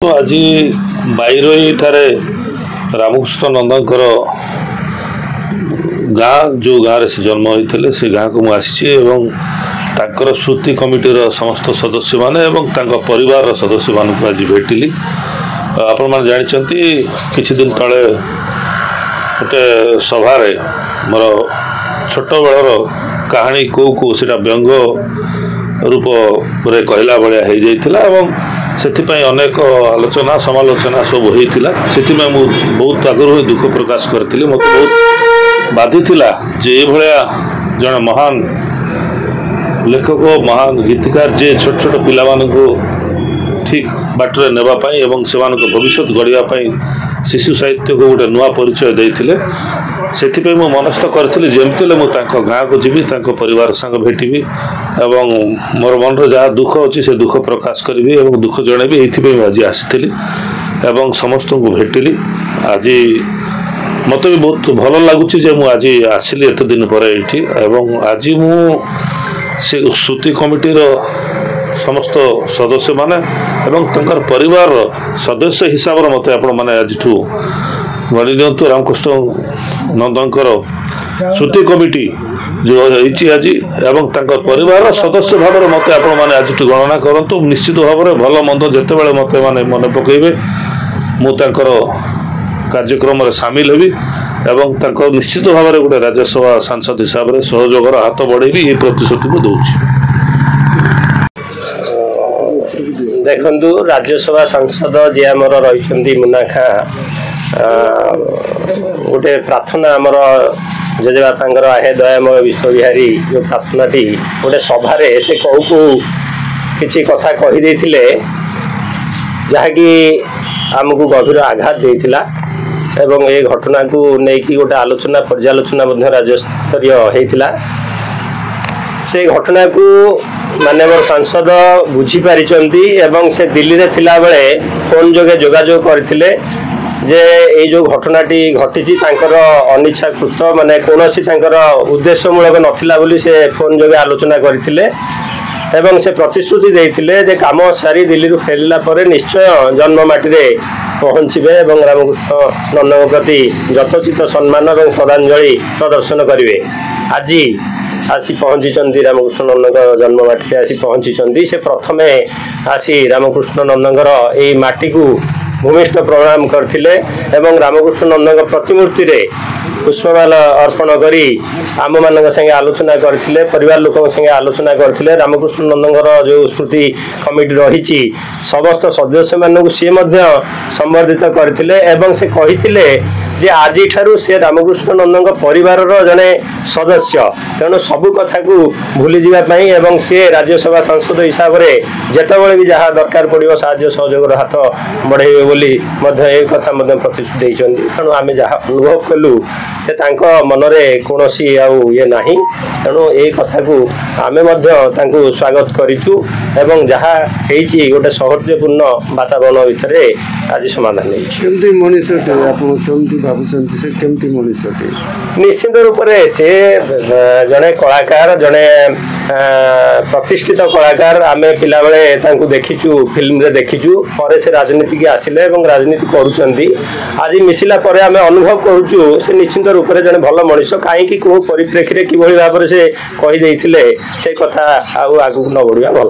आज बाईरोई ठारे रामकृष्ण नंदकर गाँ जो गाँव से जन्म होते से गाँ को मुझे ताकर स्मृति कमिटीर समस्त सदस्य माने परिवार सदस्य मानक आज भेटिली। आपण मैंने जानते किछि दिन तले गोटे सभार मोर छोट बेलर कहानी को सीटा व्यंग रूप रे कहला भाया हो जाता से अनेक आलोचना समालोचना सब होता से बहुत आगुरी दुख प्रकाश करी मत बहुत बाधी जे भाया जड़े महान लेखक महान गीतकार जे छोट छोट पिला ठीक बाटर नेबाई से भविष्य गढ़ाई शिशु साहित्य को गोटे नुआ परिचय देते से मनस्थ करी जमी गाँ को जी परिवार संग भेटी एवं मोर मन जहाँ दुख अच्छी से दुख प्रकाश करी दुख जनइबी ये आज आसी समस्त को भेटिली। आज मत भी बहुत भल लगुच आज आसली एत दिन पर ये आज से श्रुति कमिटीर समस्त सदस्य माने परिवार सदस्य हिसाब से मत आपण मैंने आज गणी दिंतु रामकृष्ण नंदनकर श्रुति कमिटी जो होती आज परिवार सदस्य भाव में मत आपण मैंने आज गणना करूँ निश्चित भाव में भल मंद जिते बड़े मत मैंने मन पकड़े मुझे कार्यक्रम सामिल हेबी एवं निश्चित भाव में गोटे राज्यसभा सांसद हिसाब से सहयोगर हाथ बढ़ेबी ये प्रतिश्रुति को दूसरी। देखु राज्यसभा सांसद जी आमर रही मुन्ना खां गोटे प्रार्थना आमर जेजेबापांगर आहे दयामय विश्वविहारी जो प्रार्थनाटी गोटे सभार से कहू को किसी कथा कहीदे जहाँकि आमको गभीर आघात देता एवं ये घटना को लेकिन गोटे आलोचना पर्यालोचना राज्य स्तरीय होता से घटना को माननीय सांसद बुझीपारी से दिल्ली रे थिला बेले फोन जोगे जोगाजोग करथिले जे ये जो घटनाटी घटी अनिच्छाकृत माने कौनसी उद्देश्यमूलक नथिला बोली से फोन जोगे आलोचना करथिले एवं से प्रतिश्रुति देथिले जे काम सारी दिल्ली फेरला पर निश्चय जन्ममाटी रे पहुँचे एवं रामकृष्ण नंदन प्रति यथोचित सम्मान और श्रद्धांजलि प्रदर्शन करेंगे। आज आसी पहुँची रामकृष्ण नंदन जन्ममाटी आसी पहुँची से प्रथमे आसी रामकृष्ण नंदनकर ये माटी को भूमिष्ठ प्रणाम करथिले एवं रामकृष्ण नंदन प्रतिमूर्ति रे पुष्पमाला अर्पण करी आम मान संगे आलोचना करथिले परिवार लोक संगे आलोचना करथिले रामकृष्ण नंदनकर जो स्मृति कमिटी रही समस्त सदस्य मानक सी संबर्धित करथिले एवं से कहिथिले जे आज ठारू से रामकृष्ण नंदन परिवार जड़े सदस्य तेणु सबू कथा को भूली जावाई एवं सी राज्यसभा सांसद हिसाब से जितेबाला भी जहाँ दरकार पड़ो साहाय्य सहयोग हाथ बढ़े बोली कथा प्रतिश्रुति देते तेणु आम जहाँ अनुभव कलु से मनरे कौन ये ना तेणु ये कथा को आम स्वागत करूँ एवं जहाँ गोटे सौहार्दपूर्ण वातावरण भितर आज समाधान निश्चित रूप से जड़े कलाकार जड़े प्रतिष्ठित कलाकार आम पिला बेले देखीचु फिल्म रे देखीचु पर से राजनीति की आसिले राजनीति करुँच आज मिसिला पर आम अनुभव करुचु से निश्चित रूप से जड़े भल मनीष कहीं कौ परिप्रेक्षी कि भाव से कहीदे से कथा आगू न बढ़िया भल।